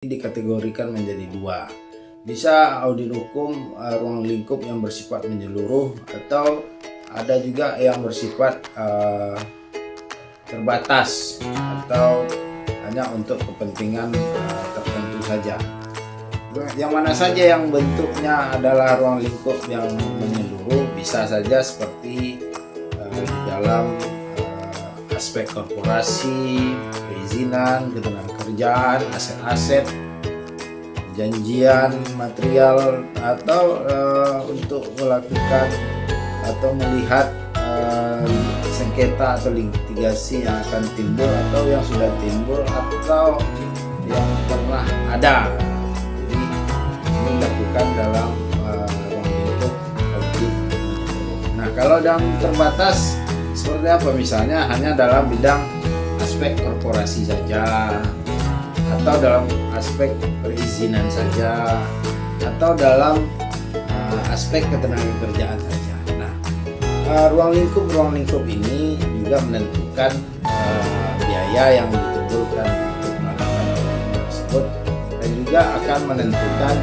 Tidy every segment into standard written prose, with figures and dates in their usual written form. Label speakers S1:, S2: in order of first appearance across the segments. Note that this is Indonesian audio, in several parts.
S1: dikategorikan menjadi dua. Bisa audit hukum ruang lingkup yang bersifat menyeluruh, atau ada juga yang bersifat terbatas atau hanya untuk kepentingan tertentu saja. Yang mana saja yang bentuknya adalah ruang lingkup yang menyeluruh, bisa saja seperti di dalam aspek korporasi, perizinan, ketenagakerjaan, aset-aset, janjian material, atau untuk melakukan atau melihat sengketa atau litigasi yang akan timbul atau yang sudah timbul atau yang pernah ada. Jadi ini dilakukan dalam ruang lingkup audit. Nah, kalau dalam terbatas seperti apa? Misalnya hanya dalam bidang aspek korporasi saja, atau dalam aspek perizinan saja, atau dalam aspek ketenagakerjaan saja. Nah, ruang lingkup ini juga menentukan biaya yang ditimbulkan untuk melakukan audit tersebut, dan juga akan menentukan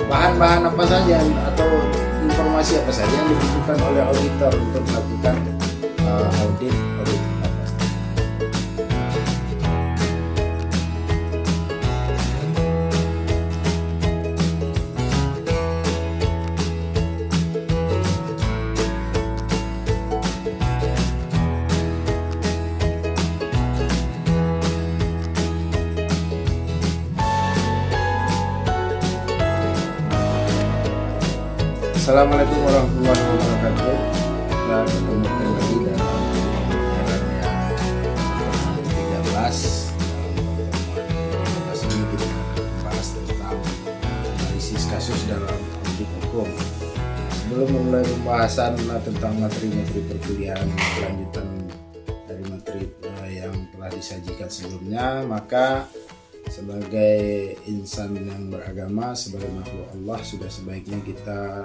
S1: bahan-bahan apa saja atau informasi apa saja yang dibutuhkan oleh auditor untuk melakukan audit. Assalamualaikum warahmatullahi wabarakatuh. Kita ketemu lagi dalam pelajaran yang 13. Dalam ini kita bahas tentang analisis kasus dalam audit hukum. Sebelum memulai pembahasan tentang materi-materi perkuliahan kelanjutan dari materi yang telah disajikan sebelumnya, maka sebagai insan yang beragama, sebagai makhluk Allah, sudah sebaiknya kita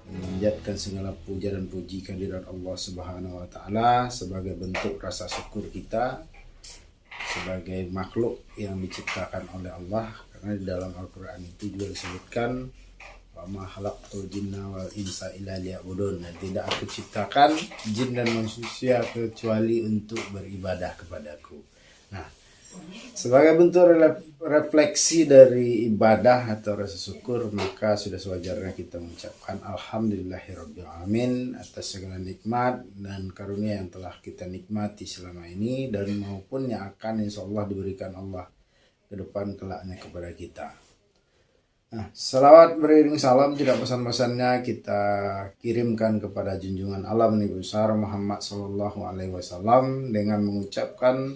S1: memanjatkan segala puja dan puji kehadirat Allah Subhanahu wa taala sebagai bentuk rasa syukur kita sebagai makhluk yang diciptakan oleh Allah, karena di dalam Al-Qur'an itu juga disebutkan wa ma khalaqtul jinna wal insa illa liya'budun, dan tidak aku ciptakan jin dan manusia kecuali untuk beribadah kepadaku. Nah, sebagai bentuk refleksi dari ibadah atau rasa syukur, maka sudah sewajarnya kita mengucapkan alhamdulillahirrabbilalamin atas segala nikmat dan karunia yang telah kita nikmati selama ini, dan maupun yang akan insya Allah diberikan Allah ke depan kelaknya kepada kita. Nah, salawat beriring salam tidak pesan-pesannya kita kirimkan kepada junjungan alam Nabi besar Muhammad sallallahu alaihi wasallam dengan mengucapkan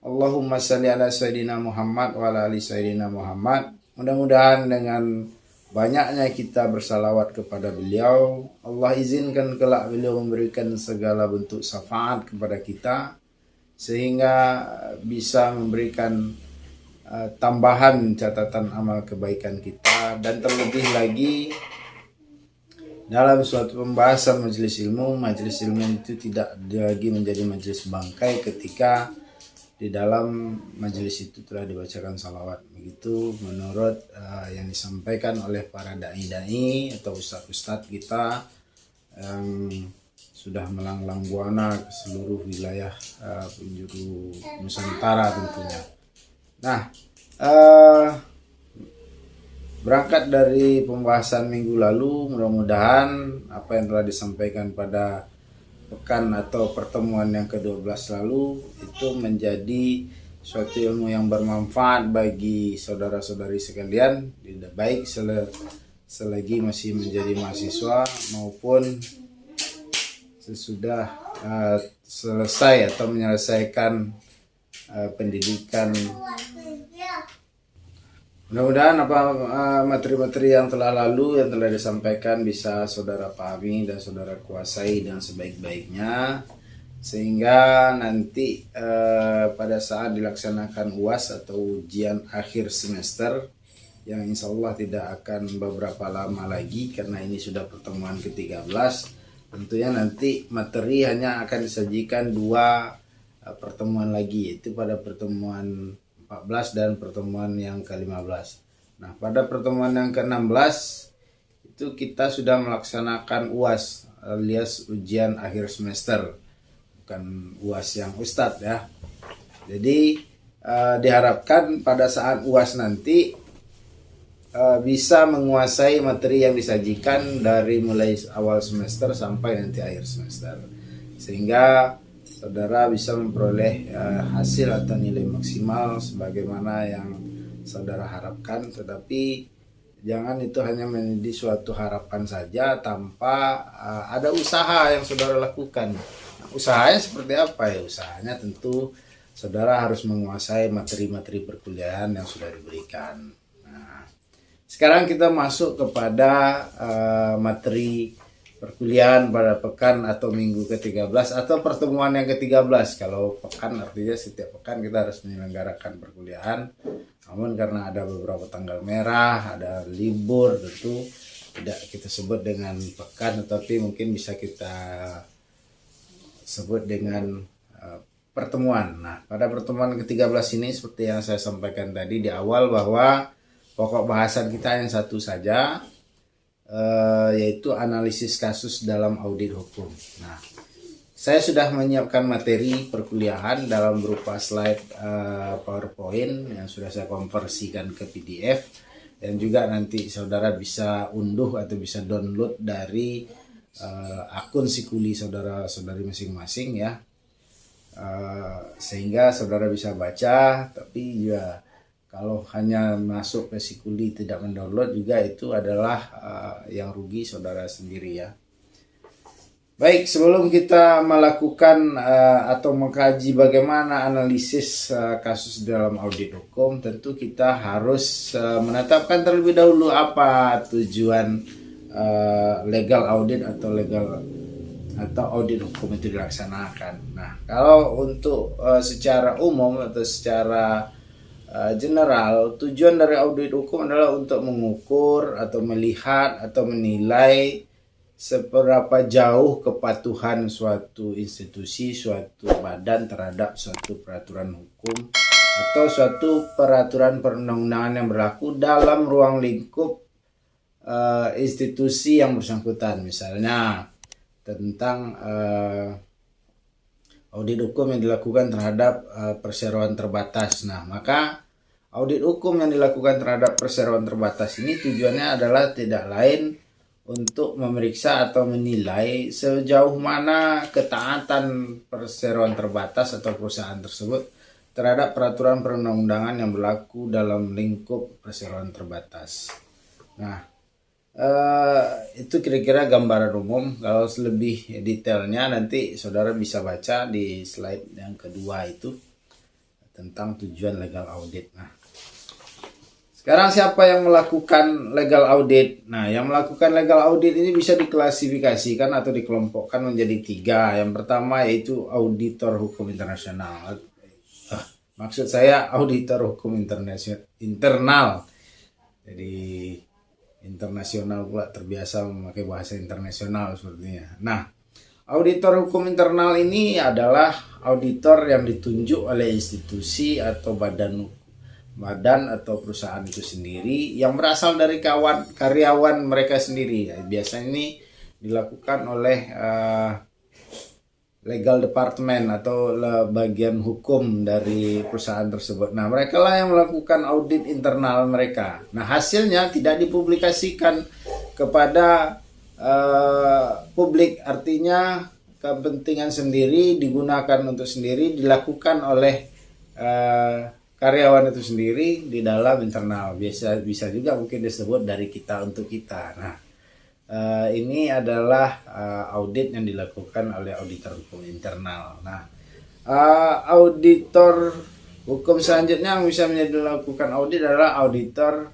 S1: Allahumma salli ala sayyidina Muhammad wa ala ali sayyidina Muhammad. Mudah-mudahan dengan banyaknya kita bersalawat kepada beliau, Allah izinkan kelak beliau memberikan segala bentuk syafaat kepada kita, sehingga bisa memberikan tambahan catatan amal kebaikan kita. Dan terlebih lagi dalam suatu pembahasan majelis ilmu itu tidak lagi menjadi majelis bangkai ketika di dalam majelis itu telah dibacakan salawat. Begitu menurut yang disampaikan oleh para dai-dai atau ustadz-ustadz kita yang sudah melanglang buana ke seluruh wilayah penjuru Nusantara tentunya. Nah, berangkat dari pembahasan minggu lalu, mudah-mudahan apa yang telah disampaikan pada pekan atau pertemuan yang ke-12 lalu itu menjadi suatu ilmu yang bermanfaat bagi saudara-saudari sekalian, tidak baik selagi masih menjadi mahasiswa maupun sesudah selesai atau menyelesaikan pendidikan. Mudah-mudahan materi-materi yang telah lalu, yang telah disampaikan bisa saudara pahami dan saudara kuasai dengan sebaik-baiknya, sehingga nanti pada saat dilaksanakan UAS atau ujian akhir semester yang insya Allah tidak akan beberapa lama lagi, karena ini sudah pertemuan ke-13, tentunya nanti materi hanya akan disajikan 2 pertemuan lagi, yaitu pada pertemuan ke-14 dan pertemuan yang ke-15. Nah, pada pertemuan yang ke-16 itu kita sudah melaksanakan UAS alias ujian akhir semester, bukan UAS yang Ustadz ya. Jadi diharapkan pada saat UAS nanti bisa menguasai materi yang disajikan dari mulai awal semester sampai nanti akhir semester, sehingga saudara bisa memperoleh hasil atau nilai maksimal sebagaimana yang saudara harapkan. Tetapi jangan itu hanya menjadi suatu harapan saja tanpa ada usaha yang saudara lakukan. Nah, usahanya seperti apa ya? Usahanya tentu saudara harus menguasai materi-materi perkuliahan yang sudah diberikan. Nah, sekarang kita masuk kepada materi perkuliahan pada pekan atau minggu ke-13 atau pertemuan yang ke-13. Kalau pekan artinya setiap pekan kita harus menyelenggarakan perkuliahan. Namun karena ada beberapa tanggal merah, ada libur, tentu tidak kita sebut dengan pekan, tetapi mungkin bisa kita sebut dengan pertemuan. Nah, pada pertemuan ke-13 ini seperti yang saya sampaikan tadi di awal bahwa pokok bahasan kita yang satu saja, yaitu analisis kasus dalam audit hukum. Nah, saya sudah menyiapkan materi perkuliahan dalam berupa slide PowerPoint yang sudah saya konversikan ke PDF, dan juga nanti saudara bisa unduh atau bisa download dari akun Sikuli saudara-saudari masing-masing ya, sehingga saudara bisa baca. Tapi ya kalau hanya masuk ke Sikuli tidak mendownload juga itu adalah yang rugi saudara sendiri ya. Baik, sebelum kita melakukan atau mengkaji bagaimana analisis kasus dalam audit hukum, tentu kita harus menetapkan terlebih dahulu apa tujuan legal audit atau audit hukum itu dilaksanakan. Nah, kalau untuk secara umum atau secara general, tujuan dari audit hukum adalah untuk mengukur atau melihat atau menilai seberapa jauh kepatuhan suatu institusi, suatu badan terhadap suatu peraturan hukum atau suatu peraturan perundang-undangan yang berlaku dalam ruang lingkup institusi yang bersangkutan. Misalnya tentang audit hukum yang dilakukan terhadap perseroan terbatas. Nah, maka audit hukum yang dilakukan terhadap perseroan terbatas ini tujuannya adalah tidak lain untuk memeriksa atau menilai sejauh mana ketaatan perseroan terbatas atau perusahaan tersebut terhadap peraturan perundang-undangan yang berlaku dalam lingkup perseroan terbatas. Nah, itu kira-kira gambaran umum. Kalau lebih detailnya nanti saudara bisa baca di slide yang kedua itu tentang tujuan legal audit. Nah, sekarang siapa yang melakukan legal audit? Nah, yang melakukan legal audit ini bisa diklasifikasikan atau dikelompokkan menjadi 3. Yang pertama yaitu auditor hukum internasional. Maksud saya auditor hukum internal. Jadi internasional pula, terbiasa memakai bahasa internasional sepertinya. Nah, auditor hukum internal ini adalah auditor yang ditunjuk oleh institusi atau badan atau perusahaan itu sendiri yang berasal dari karyawan mereka sendiri. Biasanya ini dilakukan oleh legal department atau bagian hukum dari perusahaan tersebut. Nah, mereka lah yang melakukan audit internal mereka. Nah, hasilnya tidak dipublikasikan kepada publik, artinya kepentingan sendiri digunakan untuk sendiri, dilakukan oleh karyawan itu sendiri di dalam internal. Bisa juga mungkin disebut dari kita untuk kita. Nah, ini adalah audit yang dilakukan oleh auditor hukum internal. Nah, auditor hukum selanjutnya yang bisa dilakukan audit adalah auditor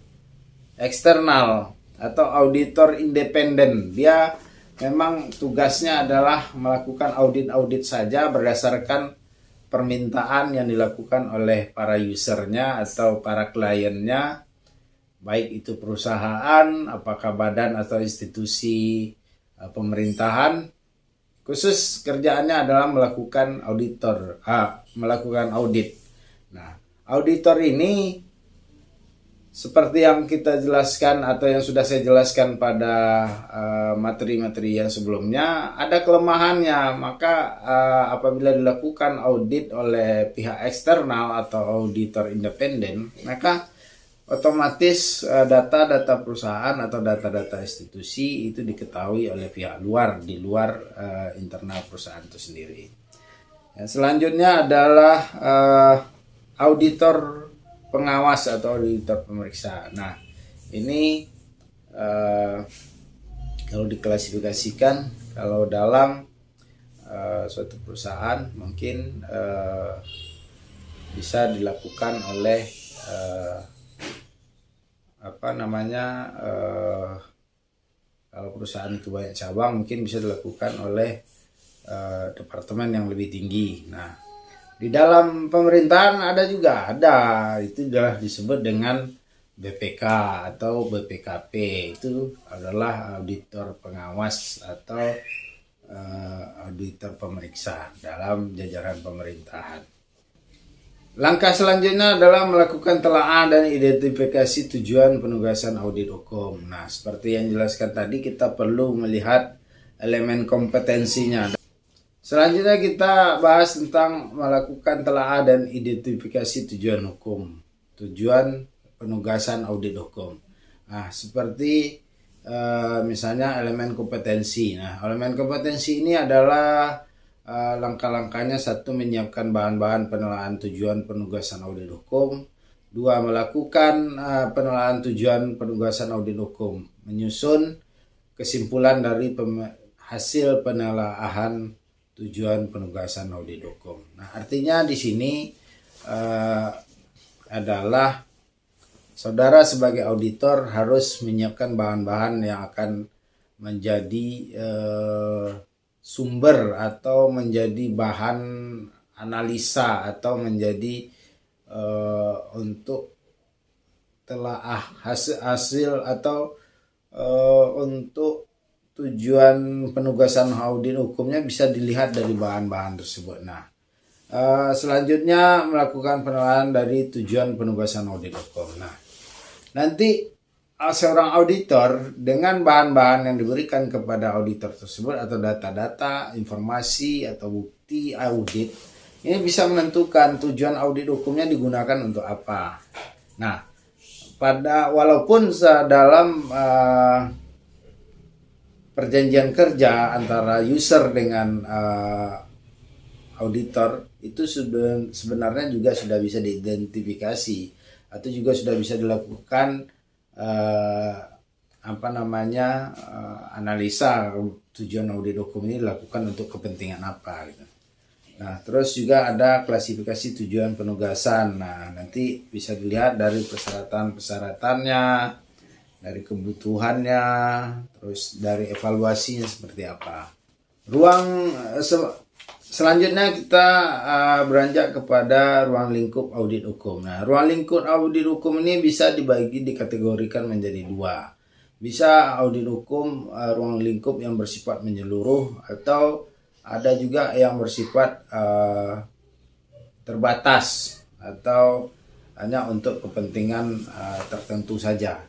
S1: eksternal atau auditor independen. Dia memang tugasnya adalah melakukan audit saja berdasarkan permintaan yang dilakukan oleh para usernya atau para kliennya, baik itu perusahaan, apakah badan atau institusi pemerintahan. Khusus kerjaannya adalah melakukan audit. Nah, auditor ini seperti yang kita jelaskan atau yang sudah saya jelaskan pada materi-materi yang sebelumnya, ada kelemahannya. Maka apabila dilakukan audit oleh pihak eksternal atau auditor independen, maka otomatis data-data perusahaan atau data-data institusi itu diketahui oleh pihak luar, di luar internal perusahaan itu sendiri. Selanjutnya adalah auditor pengawas atau auditor pemeriksa. Nah, ini kalau diklasifikasikan, kalau dalam suatu perusahaan mungkin bisa dilakukan oleh kalau perusahaan itu banyak cabang, mungkin bisa dilakukan oleh departemen yang lebih tinggi. Nah, di dalam pemerintahan ada, itu adalah disebut dengan BPK atau BPKP, itu adalah auditor pengawas atau auditor pemeriksa dalam jajaran pemerintahan. Langkah selanjutnya adalah melakukan telaah dan identifikasi tujuan penugasan audit hukum. Nah, seperti yang dijelaskan tadi, kita perlu melihat elemen kompetensinya. Selanjutnya kita bahas tentang melakukan telaah dan identifikasi tujuan hukum, tujuan penugasan audit hukum. Nah, seperti misalnya elemen kompetensi. Nah, elemen kompetensi ini adalah langkah-langkahnya: 1. Menyiapkan bahan-bahan penelaahan tujuan penugasan audit hukum. 2. Melakukan penelaahan tujuan penugasan audit hukum. Menyusun kesimpulan dari hasil penelaahan tujuan penugasan audit hukum. Nah, artinya di sini adalah saudara sebagai auditor harus menyiapkan bahan-bahan yang akan menjadi sumber atau menjadi bahan analisa atau menjadi untuk telaah hasil atau untuk tujuan penugasan audit hukumnya bisa dilihat dari bahan-bahan tersebut. Nah, selanjutnya melakukan penelaahan dari tujuan penugasan audit hukum. Nah, nanti seorang auditor dengan bahan-bahan yang diberikan kepada auditor tersebut atau data-data, informasi atau bukti audit, ini bisa menentukan tujuan audit hukumnya digunakan untuk apa. Nah, walaupun dalam perjanjian kerja antara user dengan auditor itu sebenarnya juga sudah bisa diidentifikasi atau juga sudah bisa dilakukan analisa tujuan audit hukum ini dilakukan untuk kepentingan apa gitu. Nah, terus juga ada klasifikasi tujuan penugasan. Nah, nanti bisa dilihat dari persyaratan-persyaratannya, dari kebutuhannya, terus dari evaluasinya seperti apa. Selanjutnya kita beranjak kepada ruang lingkup audit hukum. Nah, ruang lingkup audit hukum ini bisa dikategorikan menjadi 2. Bisa audit hukum ruang lingkup yang bersifat menyeluruh, atau ada juga yang bersifat terbatas atau hanya untuk kepentingan tertentu saja.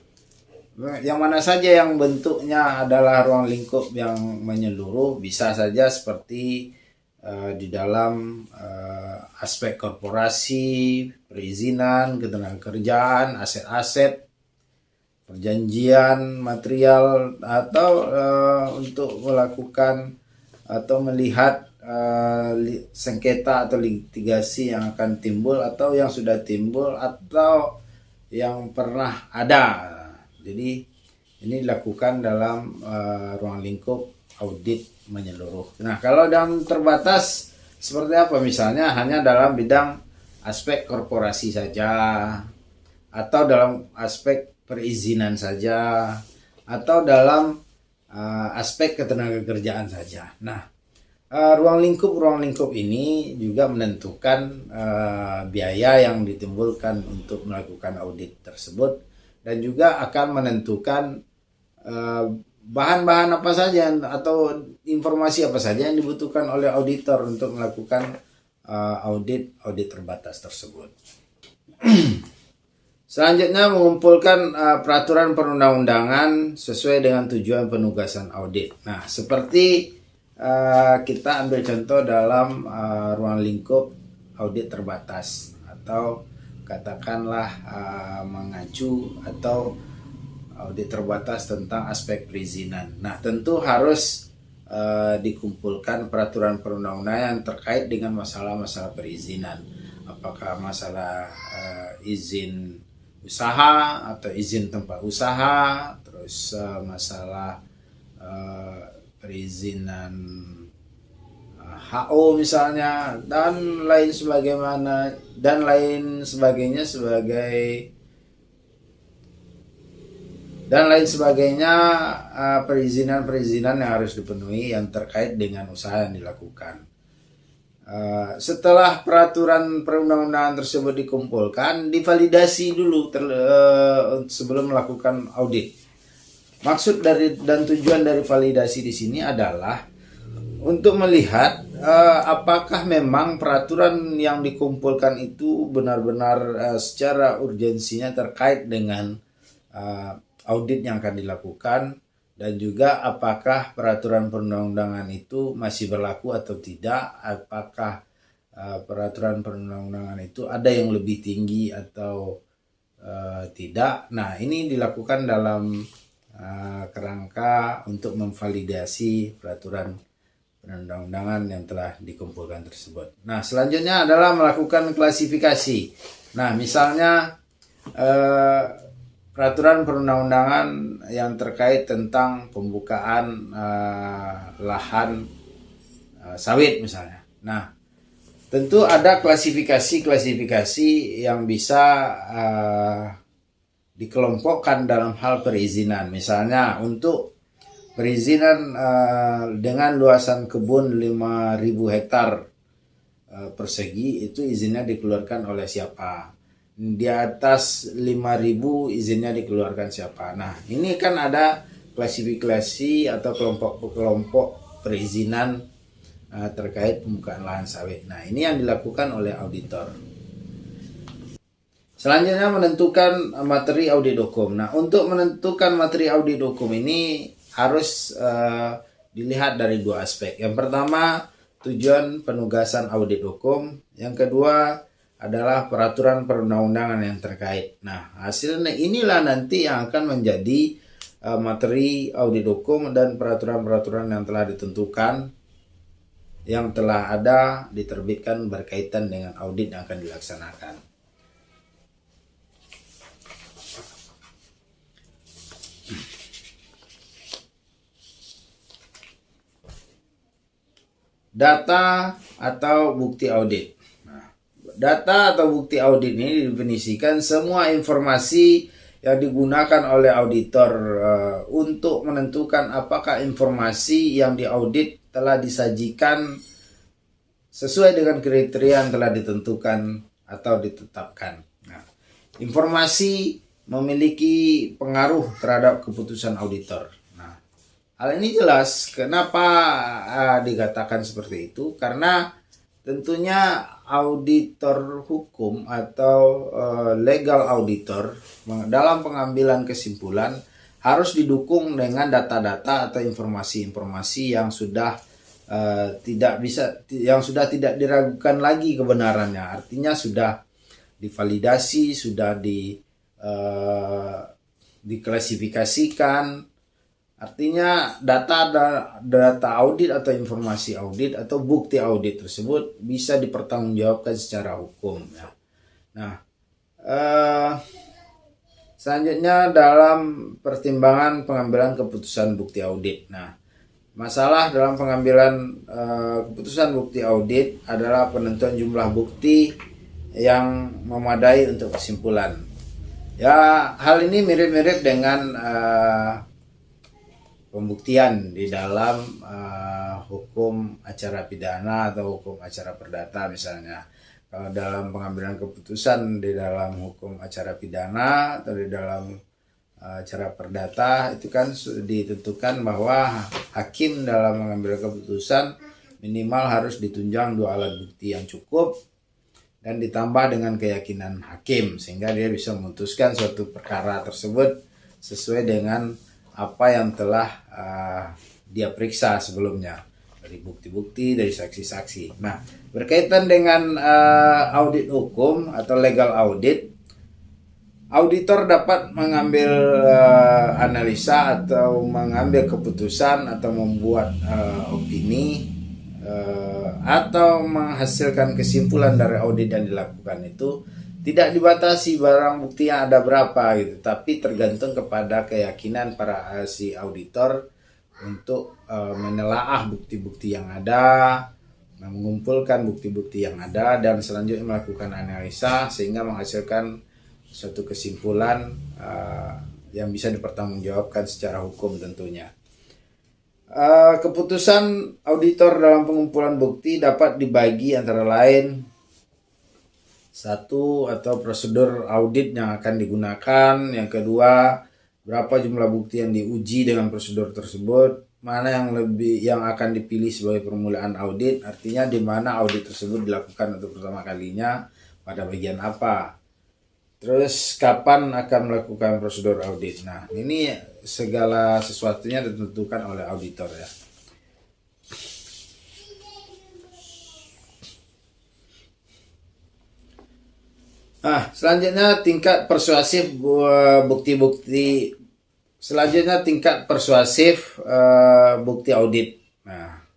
S1: Yang mana saja yang bentuknya adalah ruang lingkup yang menyeluruh, bisa saja seperti di dalam aspek korporasi, perizinan, ketenagakerjaan, aset-aset, perjanjian material, atau untuk melakukan atau melihat sengketa atau litigasi yang akan timbul atau yang sudah timbul atau yang pernah ada. Jadi ini dilakukan dalam ruang lingkup audit menyeluruh. Nah, kalau dalam terbatas seperti apa? Misalnya hanya dalam bidang aspek korporasi saja, atau dalam aspek perizinan saja, atau dalam aspek ketenagakerjaan saja. Nah, ruang lingkup ini juga menentukan biaya yang ditimbulkan untuk melakukan audit tersebut, dan juga akan menentukan bahan-bahan apa saja atau informasi apa saja yang dibutuhkan oleh auditor untuk melakukan audit terbatas tersebut. Selanjutnya mengumpulkan peraturan perundang-undangan sesuai dengan tujuan penugasan audit. Nah, seperti kita ambil contoh dalam ruang lingkup audit terbatas atau katakanlah mengacu atau audit terbatas tentang aspek perizinan. Nah, tentu harus dikumpulkan peraturan perundang-undangan yang terkait dengan masalah-masalah perizinan. Apakah masalah izin usaha atau izin tempat usaha, terus masalah perizinan HO misalnya, dan lain sebagainya perizinan-perizinan yang harus dipenuhi yang terkait dengan usaha yang dilakukan. Setelah peraturan perundang-undangan tersebut dikumpulkan, divalidasi dulu sebelum melakukan audit. Maksud dan tujuan dari validasi di sini adalah untuk melihat apakah memang peraturan yang dikumpulkan itu benar-benar secara urgensinya terkait dengan audit yang akan dilakukan, dan juga apakah peraturan perundang-undangan itu masih berlaku atau tidak, apakah peraturan perundang-undangan itu ada yang lebih tinggi atau tidak. Nah, ini dilakukan dalam kerangka untuk memvalidasi peraturan perundang-undangan yang telah dikumpulkan tersebut. Nah, selanjutnya adalah melakukan klasifikasi. Nah, misalnya peraturan perundang-undangan yang terkait tentang pembukaan lahan sawit misalnya. Nah, tentu ada klasifikasi yang bisa dikelompokkan dalam hal perizinan. Misalnya untuk perizinan dengan luasan kebun 5.000 hektar persegi, itu izinnya dikeluarkan oleh siapa? Di atas 5.000 izinnya dikeluarkan siapa? Nah, ini kan ada klasifikasi atau kelompok-kelompok perizinan terkait pembukaan lahan sawit. Nah, ini yang dilakukan oleh auditor. Selanjutnya menentukan materi audit hukum. Nah, untuk menentukan materi audit hukum ini harus dilihat dari dua aspek. Yang pertama, tujuan penugasan audit hukum. Yang kedua adalah peraturan perundang-undangan yang terkait. Nah, hasilnya inilah nanti yang akan menjadi materi audit hukum dan peraturan-peraturan yang telah ditentukan, yang telah ada diterbitkan berkaitan dengan audit yang akan dilaksanakan. Data atau bukti audit. Data atau bukti audit ini didefinisikan semua informasi yang digunakan oleh auditor untuk menentukan apakah informasi yang diaudit telah disajikan sesuai dengan kriteria yang telah ditentukan atau ditetapkan. Nah, informasi memiliki pengaruh terhadap keputusan auditor. Nah, hal ini jelas kenapa dikatakan seperti itu, karena tentunya auditor hukum atau legal auditor dalam pengambilan kesimpulan harus didukung dengan data-data atau informasi-informasi yang sudah tidak diragukan lagi kebenarannya. Artinya sudah divalidasi, sudah diklasifikasikan. Artinya data audit atau informasi audit atau bukti audit tersebut bisa dipertanggungjawabkan secara hukum. Ya. Nah, selanjutnya dalam pertimbangan pengambilan keputusan bukti audit. Nah, masalah dalam pengambilan keputusan bukti audit adalah penentuan jumlah bukti yang memadai untuk kesimpulan. Ya, hal ini mirip-mirip dengan pembuktian di dalam hukum acara pidana atau hukum acara perdata misalnya. Kalau dalam pengambilan keputusan di dalam hukum acara pidana atau di dalam acara perdata itu kan ditentukan bahwa hakim dalam mengambil keputusan minimal harus ditunjang 2 alat bukti yang cukup, dan ditambah dengan keyakinan hakim sehingga dia bisa memutuskan suatu perkara tersebut sesuai dengan apa yang telah dia periksa sebelumnya dari bukti-bukti, dari saksi-saksi. Nah, berkaitan dengan audit hukum atau legal audit, auditor dapat mengambil analisa atau mengambil keputusan atau membuat opini atau menghasilkan kesimpulan dari audit yang dilakukan itu tidak dibatasi barang bukti yang ada berapa gitu, tapi tergantung kepada keyakinan para si auditor untuk menelaah bukti-bukti yang ada, mengumpulkan bukti-bukti yang ada, dan selanjutnya melakukan analisa sehingga menghasilkan suatu kesimpulan yang bisa dipertanggungjawabkan secara hukum tentunya. Keputusan auditor dalam pengumpulan bukti dapat dibagi antara lain satu atau prosedur audit yang akan digunakan, yang kedua berapa jumlah bukti yang diuji dengan prosedur tersebut, mana yang akan dipilih sebagai permulaan audit, artinya di mana audit tersebut dilakukan untuk pertama kalinya, pada bagian apa, terus kapan akan melakukan prosedur audit. Nah, ini segala sesuatunya ditentukan oleh auditor ya. Nah, selanjutnya tingkat persuasif bukti-bukti. Selanjutnya tingkat persuasif bukti audit. Nah,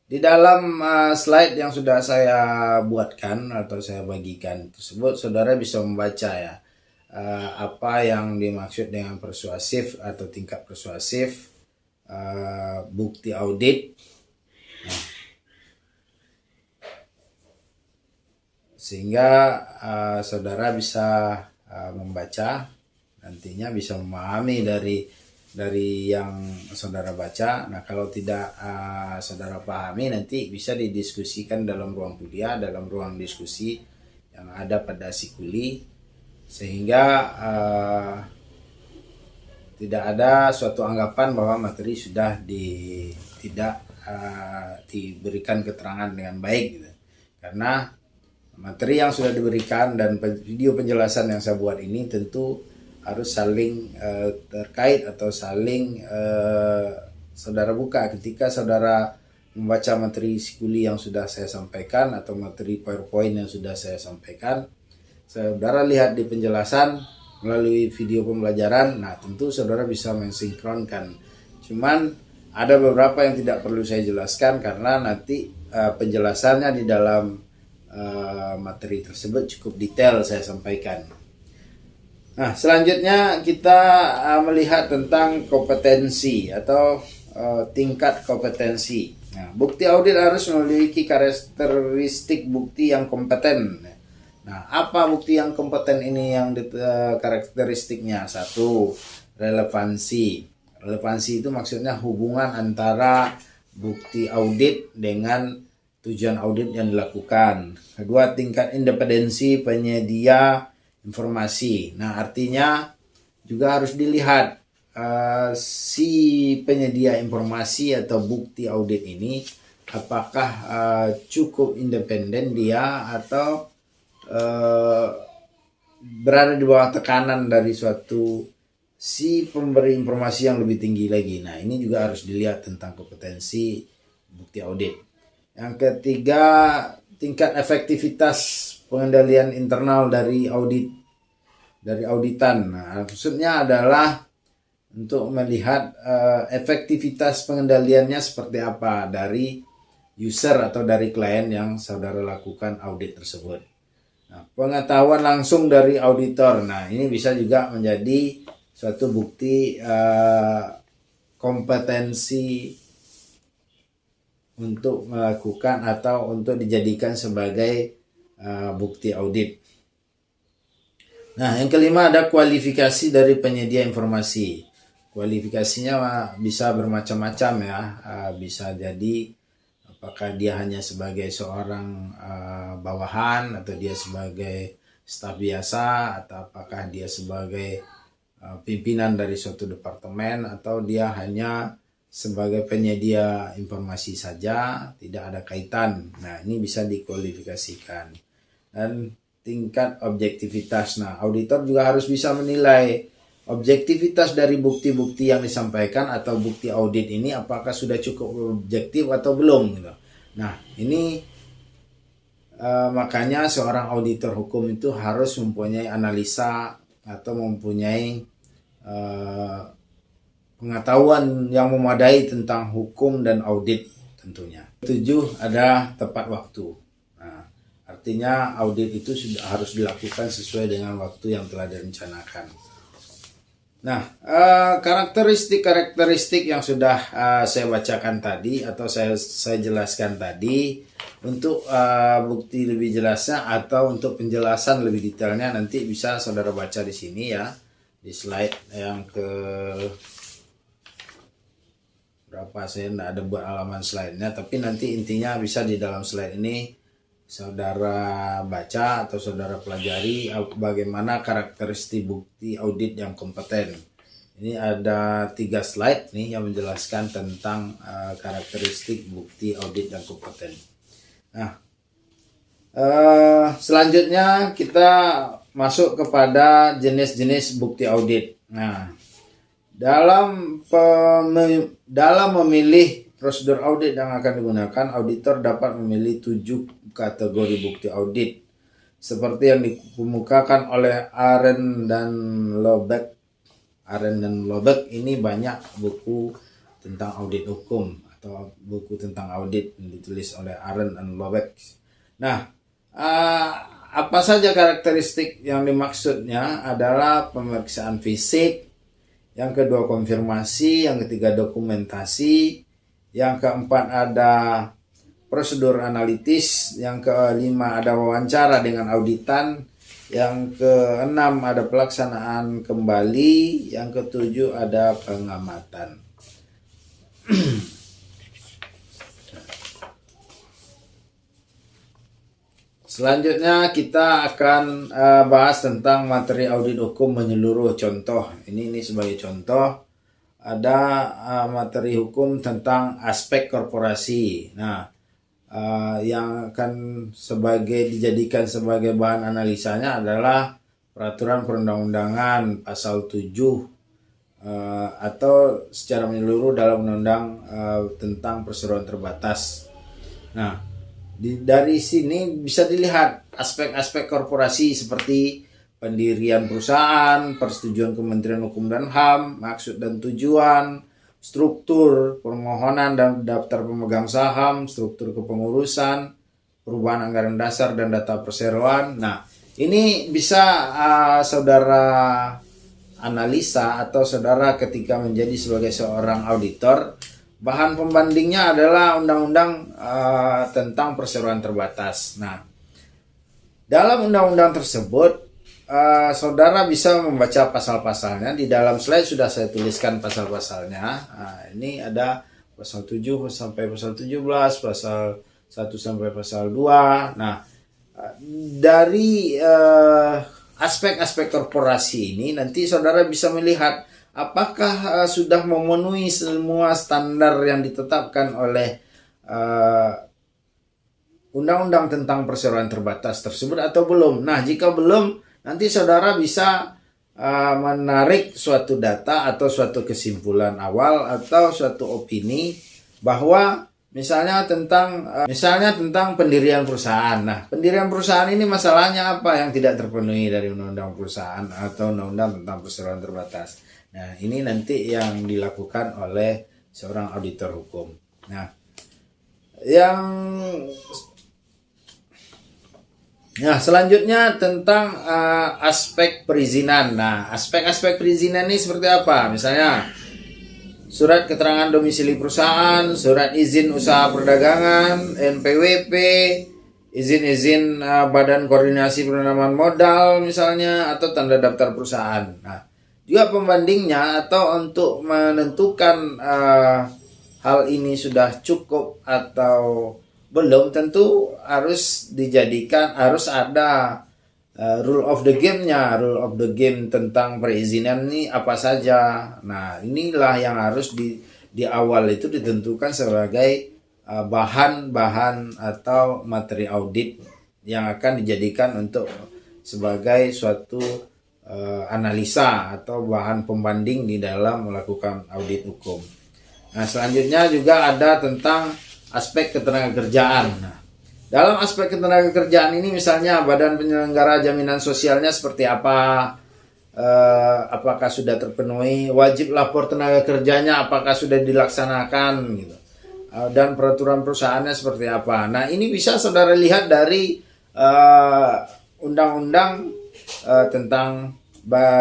S1: di dalam slide yang sudah saya buatkan atau saya bagikan tersebut, saudara bisa membaca ya apa yang dimaksud dengan persuasif atau tingkat persuasif bukti audit. Nah, sehingga saudara bisa membaca, nantinya bisa memahami dari yang saudara baca. Nah, kalau tidak saudara pahami, nanti bisa didiskusikan dalam ruang kuliah, dalam ruang diskusi yang ada pada Sikuli, sehingga tidak ada suatu anggapan bahwa materi sudah tidak diberikan keterangan dengan baik gitu. Karena materi yang sudah diberikan dan video penjelasan yang saya buat ini tentu harus saling terkait atau saling saudara buka ketika saudara membaca materi Sikuli yang sudah saya sampaikan atau materi PowerPoint yang sudah saya sampaikan. Saudara lihat di penjelasan melalui video pembelajaran, nah tentu saudara bisa mensinkronkan. Cuman ada beberapa yang tidak perlu saya jelaskan karena nanti penjelasannya di dalam materi tersebut cukup detail saya sampaikan. Nah, selanjutnya kita melihat tentang kompetensi atau tingkat kompetensi. Nah, bukti audit harus memiliki karakteristik bukti yang kompeten. Nah, apa bukti yang kompeten ini yang karakteristiknya? Satu, relevansi. Relevansi itu maksudnya hubungan antara bukti audit dengan tujuan audit yang dilakukan. Kedua, tingkat independensi penyedia informasi. Nah, artinya juga harus dilihat si penyedia informasi atau bukti audit ini apakah cukup independen dia atau berada di bawah tekanan dari suatu si pemberi informasi yang lebih tinggi lagi. Nah, ini juga harus dilihat tentang kompetensi bukti audit. Yang ketiga, tingkat efektivitas pengendalian internal dari auditan. Nah, maksudnya adalah untuk melihat efektivitas pengendaliannya seperti apa dari user atau dari klien yang saudara lakukan audit tersebut. Nah, pengetahuan langsung dari auditor. Nah, ini bisa juga menjadi suatu bukti kompetensi untuk melakukan atau untuk dijadikan sebagai bukti audit. Nah, yang kelima ada kualifikasi dari penyedia informasi. Kualifikasinya bisa bermacam-macam ya. Bisa jadi apakah dia hanya sebagai seorang bawahan atau dia sebagai staf biasa atau apakah dia sebagai pimpinan dari suatu departemen atau dia hanya sebagai penyedia informasi saja, tidak ada kaitan. Nah, ini bisa dikualifikasikan. dan tingkat objektivitas. Nah, auditor juga harus bisa menilai objektivitas dari bukti-bukti yang disampaikan atau bukti audit ini apakah sudah cukup objektif atau belum gitu. Nah, ini makanya seorang auditor hukum itu harus mempunyai analisa atau mempunyai pengetahuan yang memadai tentang hukum dan audit tentunya. 7 ada tepat waktu. Nah, artinya audit itu sudah harus dilakukan sesuai dengan waktu yang telah direncanakan. Nah, karakteristik yang sudah saya bacakan tadi atau saya jelaskan tadi, untuk bukti lebih jelasnya atau untuk penjelasan lebih detailnya nanti bisa saudara baca di sini ya, di slide yang ke berapa, saya tidak ada buat halaman slide-nya, tapi nanti intinya bisa di dalam slide ini saudara baca atau saudara pelajari bagaimana karakteristik bukti audit yang kompeten. Ini ada 3 slide nih yang menjelaskan tentang karakteristik bukti audit yang kompeten. Nah, selanjutnya kita masuk kepada jenis-jenis bukti audit. Nah, dalam memilih prosedur audit yang akan digunakan, auditor dapat memilih 7 kategori bukti audit seperti yang dikemukakan oleh Arendt dan Lobeck. Arendt dan Lobeck ini banyak buku tentang audit hukum atau buku tentang audit yang ditulis oleh Arendt dan Lobeck. Nah, apa saja karakteristik yang dimaksudnya adalah pemeriksaan fisik, yang kedua konfirmasi, yang ketiga dokumentasi, yang keempat ada prosedur analitis, yang kelima ada wawancara dengan auditan, yang keenam ada pelaksanaan kembali, yang ketujuh ada pengamatan. Selanjutnya kita akan bahas tentang materi audit hukum menyeluruh. Contoh, ini sebagai contoh ada materi hukum tentang aspek korporasi. Nah, yang akan dijadikan sebagai bahan analisanya adalah peraturan perundang-undangan pasal 7 atau secara menyeluruh dalam undang-undang tentang perseroan terbatas. Nah, dari sini bisa dilihat aspek-aspek korporasi seperti pendirian perusahaan, persetujuan Kementerian Hukum dan HAM, maksud dan tujuan, struktur permohonan dan daftar pemegang saham, struktur kepengurusan, perubahan anggaran dasar dan data perseroan. Nah, ini bisa saudara analisa atau saudara ketika menjadi sebagai seorang auditor. Bahan pembandingnya adalah undang-undang tentang perseroan terbatas. Nah, dalam undang-undang tersebut, saudara bisa membaca pasal-pasalnya. Di dalam slide sudah saya tuliskan pasal-pasalnya. Nah, ini ada pasal 7 sampai pasal 17, pasal 1 sampai pasal 2. Nah, dari aspek-aspek korporasi ini nanti saudara bisa melihat apakah sudah memenuhi semua standar yang ditetapkan oleh undang-undang tentang perseroan terbatas tersebut atau belum. Nah, jika belum, nanti saudara bisa menarik suatu data atau suatu kesimpulan awal atau suatu opini bahwa misalnya tentang pendirian perusahaan. Nah, pendirian perusahaan ini masalahnya apa yang tidak terpenuhi dari undang-undang perusahaan atau undang-undang tentang perseroan terbatas. Nah, ini nanti yang dilakukan oleh seorang auditor hukum. Nah, selanjutnya tentang aspek perizinan. Nah, aspek-aspek perizinan ini seperti apa? Misalnya, surat keterangan domisili perusahaan, surat izin usaha perdagangan, NPWP, izin-izin Badan Koordinasi Penanaman Modal misalnya, atau tanda daftar perusahaan. Nah, juga pembandingnya atau untuk menentukan hal ini sudah cukup atau belum, tentu harus ada rule of the game-nya. Rule of the game tentang perizinan ini apa saja. Nah, inilah yang harus di awal itu ditentukan sebagai bahan-bahan atau materi audit yang akan dijadikan untuk sebagai suatu analisa atau bahan pembanding di dalam melakukan audit hukum. Nah, selanjutnya juga ada tentang aspek ketenagakerjaan. Nah, dalam aspek ketenagakerjaan ini misalnya badan penyelenggara jaminan sosialnya seperti apa, apakah sudah terpenuhi, wajib lapor tenaga kerjanya apakah sudah dilaksanakan gitu, dan peraturan perusahaannya seperti apa. Nah, ini bisa saudara lihat dari undang-undang tentang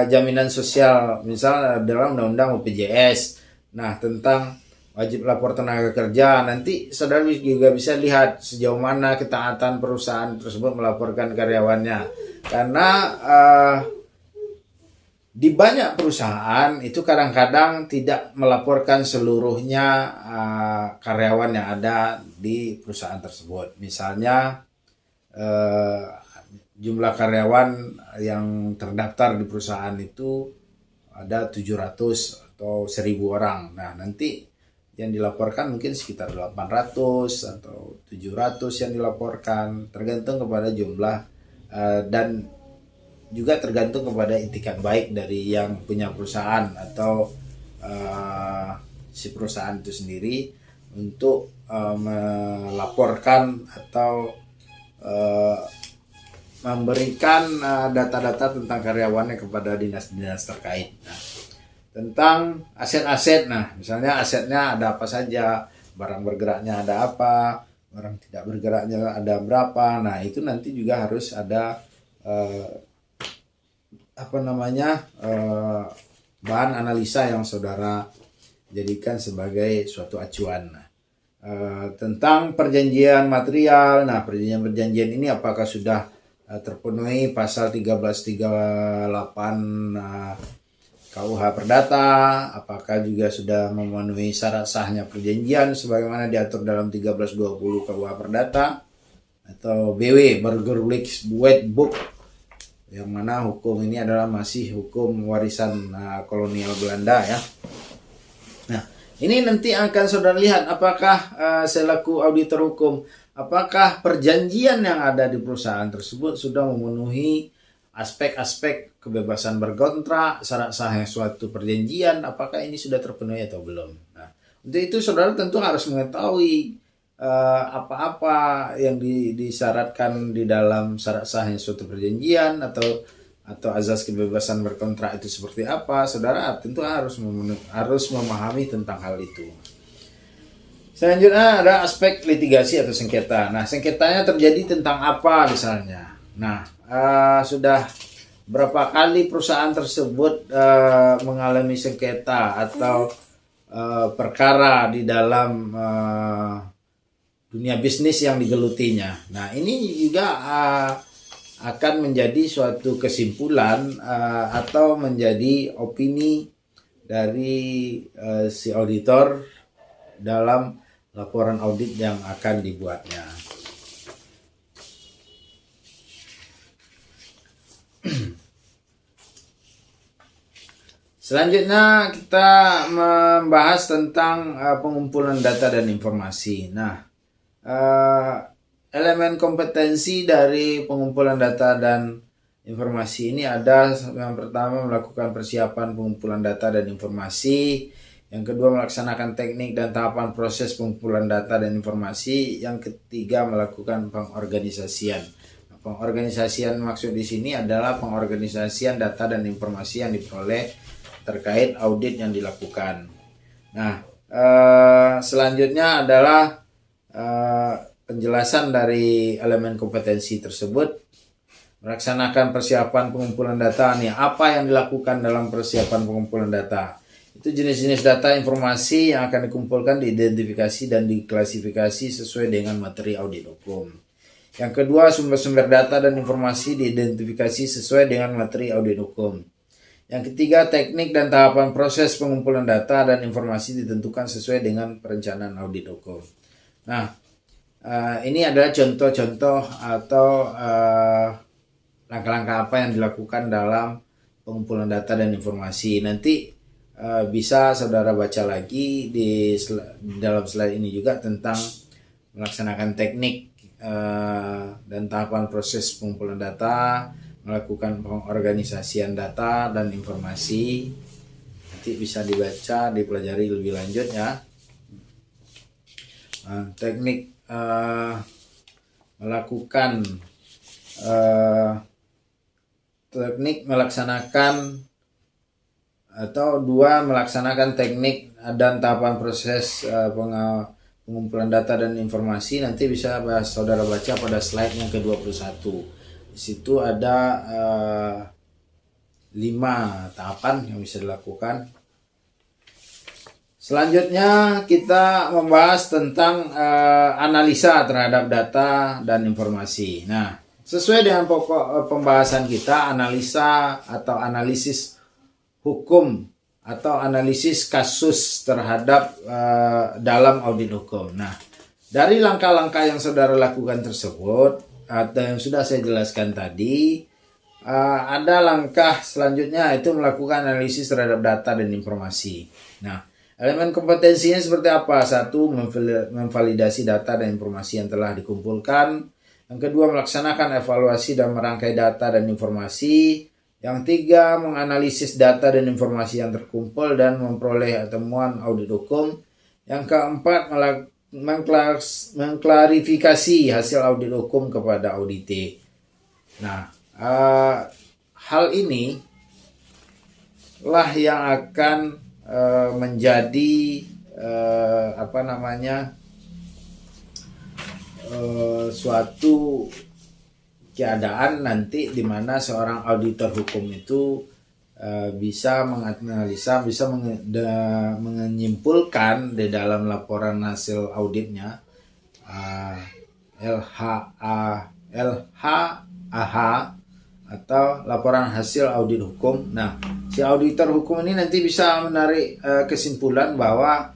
S1: jaminan sosial, misalnya dalam undang-undang BPJS. Nah, tentang wajib lapor tenaga kerja, nanti saudara juga bisa lihat sejauh mana ketaatan perusahaan tersebut melaporkan karyawannya. Karena di banyak perusahaan itu kadang-kadang tidak melaporkan seluruhnya karyawan yang ada di perusahaan tersebut. Misalnya jumlah karyawan yang terdaftar di perusahaan itu ada 700 atau 1000 orang. Nah, nanti yang dilaporkan mungkin sekitar 800 atau 700 yang dilaporkan, tergantung kepada jumlah dan juga tergantung kepada itikat baik dari yang punya perusahaan atau si perusahaan itu sendiri untuk melaporkan atau memberikan data-data tentang karyawannya kepada dinas-dinas terkait. Nah, tentang aset-aset, nah misalnya asetnya ada apa saja, barang bergeraknya ada apa, barang tidak bergeraknya ada berapa. Nah, itu nanti juga harus ada bahan analisa yang saudara jadikan sebagai suatu acuan. Nah, tentang perjanjian material, nah perjanjian ini apakah sudah terpenuhi pasal 1338 KUH Perdata, apakah juga sudah memenuhi syarat sahnya perjanjian sebagaimana diatur dalam 1320 KUH Perdata, atau BW Burgerlijk Wetboek, yang mana hukum ini adalah masih hukum warisan kolonial Belanda ya. Nah, ini nanti akan saudara lihat apakah selaku auditor hukum, apakah perjanjian yang ada di perusahaan tersebut sudah memenuhi aspek-aspek kebebasan berkontrak, syarat sahnya suatu perjanjian, apakah ini sudah terpenuhi atau belum. Nah, untuk itu saudara tentu harus mengetahui apa-apa yang disyaratkan di dalam syarat sahnya suatu perjanjian atau azas kebebasan berkontrak itu seperti apa. Saudara tentu harus memahami tentang hal itu. Selanjutnya ada aspek litigasi atau sengketa. Nah, sengketanya terjadi tentang apa misalnya. Nah, sudah berapa kali perusahaan tersebut mengalami sengketa atau perkara di dalam dunia bisnis yang digelutinya. Nah, ini juga akan menjadi suatu kesimpulan atau menjadi opini dari si auditor dalam laporan audit yang akan dibuatnya. Selanjutnya kita membahas tentang pengumpulan data dan informasi. Nah, elemen kompetensi dari pengumpulan data dan informasi ini ada yang pertama melakukan persiapan pengumpulan data dan informasi, yang kedua melaksanakan teknik dan tahapan proses pengumpulan data dan informasi, yang ketiga melakukan pengorganisasian. Pengorganisasian maksud di sini adalah pengorganisasian data dan informasi yang diperoleh terkait audit yang dilakukan. Nah, selanjutnya adalah penjelasan dari elemen kompetensi tersebut. Melaksanakan persiapan pengumpulan data. Nih, apa yang dilakukan dalam persiapan pengumpulan data? Itu jenis-jenis data informasi yang akan dikumpulkan, diidentifikasi dan diklasifikasi sesuai dengan materi audit hukum. Yang kedua, sumber-sumber data dan informasi diidentifikasi sesuai dengan materi audit hukum. Yang ketiga, teknik dan tahapan proses pengumpulan data dan informasi ditentukan sesuai dengan perencanaan audit hukum. Nah, ini adalah contoh-contoh atau langkah-langkah apa yang dilakukan dalam pengumpulan data dan informasi. Nanti bisa saudara baca lagi di dalam slide ini juga tentang melaksanakan teknik dan tahapan proses pengumpulan data, melakukan pengorganisasian data dan informasi. Nanti bisa dibaca, dipelajari lebih lanjut ya. Teknik melaksanakan atau melaksanakan teknik dan tahapan proses pengumpulan data dan informasi. Nanti bisa saudara baca pada slide yang ke-21. Di situ ada 5 tahapan yang bisa dilakukan. Selanjutnya kita membahas tentang analisa terhadap data dan informasi. Nah, sesuai dengan pokok pembahasan kita, analisa atau analisis hukum atau analisis kasus terhadap dalam audit hukum. Nah, dari langkah-langkah yang saudara lakukan tersebut atau yang sudah saya jelaskan tadi, ada langkah selanjutnya, itu melakukan analisis terhadap data dan informasi. Nah, elemen kompetensinya seperti apa? 1. Memvalidasi data dan informasi yang telah dikumpulkan. Yang kedua, melaksanakan evaluasi dan merangkai data dan informasi. Yang 3, menganalisis data dan informasi yang terkumpul dan memperoleh temuan audit hukum. Yang keempat, mengklarifikasi hasil audit hukum kepada audite. Nah, hal ini lah yang akan menjadi suatu keadaan nanti di mana seorang auditor hukum itu bisa menganalisa, bisa menyimpulkan di dalam laporan hasil auditnya, LHAH atau laporan hasil audit hukum. Nah, si auditor hukum ini nanti bisa menarik kesimpulan bahwa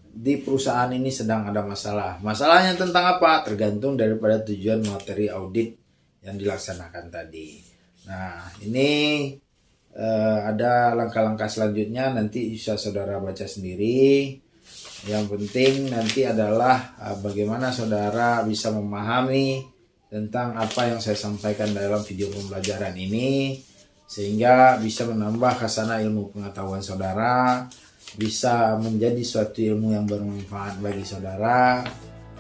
S1: di perusahaan ini sedang ada masalah. Masalahnya tentang apa? Tergantung daripada tujuan materi audit yang dilaksanakan tadi. Nah, ini ada langkah-langkah selanjutnya, nanti bisa saudara baca sendiri. Yang penting nanti adalah bagaimana saudara bisa memahami tentang apa yang saya sampaikan dalam video pembelajaran ini, sehingga bisa menambah khazanah ilmu pengetahuan saudara, bisa menjadi suatu ilmu yang bermanfaat bagi saudara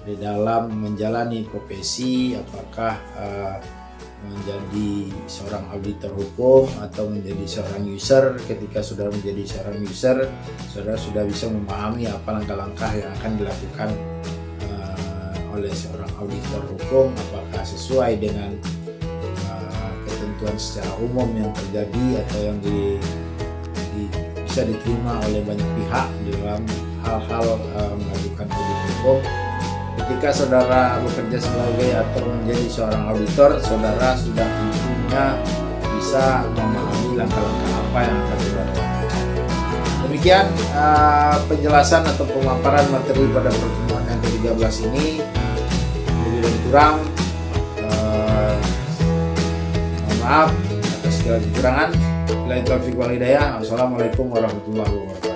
S1: di dalam menjalani profesi, apakah menjadi seorang auditor hukum atau menjadi seorang user. Ketika saudara menjadi seorang user, saudara sudah bisa memahami apa langkah-langkah yang akan dilakukan oleh seorang auditor hukum, apakah sesuai dengan ketentuan secara umum yang terjadi atau yang bisa diterima oleh banyak pihak dalam hal-hal melakukan audit hukum. Ketika saudara bekerja sebagai atau menjadi seorang auditor, saudara sudah tentunya bisa memahami langkah-langkah apa yang akan saudara lakukan. Demikian penjelasan atau pemaparan materi pada pertemuan yang ke-13 ini. Lebih dan kurang, mohon maaf atas segala kekurangan. Wassalamualaikum warahmatullahi wabarakatuh.